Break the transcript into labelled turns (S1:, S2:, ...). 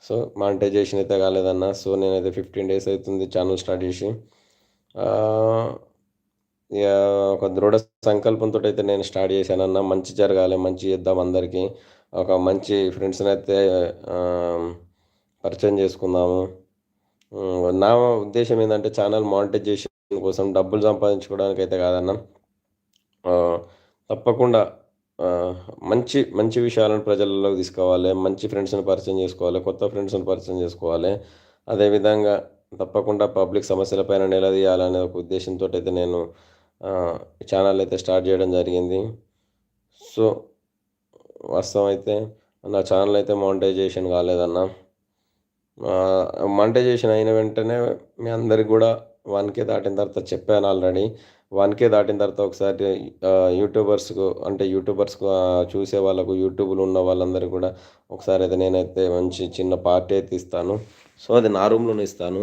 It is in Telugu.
S1: సో మానిటైజేషన్ అయితే కాలేదన్న. సో నేనైతే 15 డేస్ అవుతుంది ఛానల్ స్టార్ట్ చేసి. ఇక ఒక దృఢ సంకల్పంతో అయితే నేను స్టార్ట్ చేశానన్న. మంచి జరగాలి, మంచి చేద్దాం అందరికీ. ఒక మంచి ఫ్రెండ్స్ని అయితే పరిచయం చేసుకుందాము. నా ఉద్దేశం ఏంటంటే ఛానల్ మానిటైజేషన్ కోసం డబ్బులు సంపాదించుకోవడానికి అయితే కాదన్న. తప్పకుండా మంచి మంచి విషయాలను ప్రజలలోకి తీసుకోవాలి. మంచి ఫ్రెండ్స్‌ని పరిచయం చేసుకోవాలి. కొత్త ఫ్రెండ్స్‌ని పరిచయం చేసుకోవాలి. అదేవిధంగా తప్పకుండా పబ్లిక్ సమస్యలపైన నిలదీయాలనే ఒక ఉద్దేశంతోటైతే నేను ఈ ఛానల్ అయితే స్టార్ట్ చేయడం జరిగింది. సో, వాస్తవం అయితే నా ఛానల్ అయితే మానిటైజేషన్ కాలేదన్న. మానిటైజేషన్ అయిన వెంటనే మీ అందరికి కూడా 1K దాటిన తర్వాత చెప్పాను ఆల్రెడీ. 1K దాటిన తర్వాత ఒకసారి యూట్యూబర్స్‌కు చూసే వాళ్ళకు యూట్యూబ్‌లో ఉన్న వాళ్ళందరికీ కూడా ఒకసారి అయితే నేనైతే మంచి చిన్న పార్టీ అయితే ఇస్తాను. సో, అది నా రూమ్‌లోనే ఇస్తాను.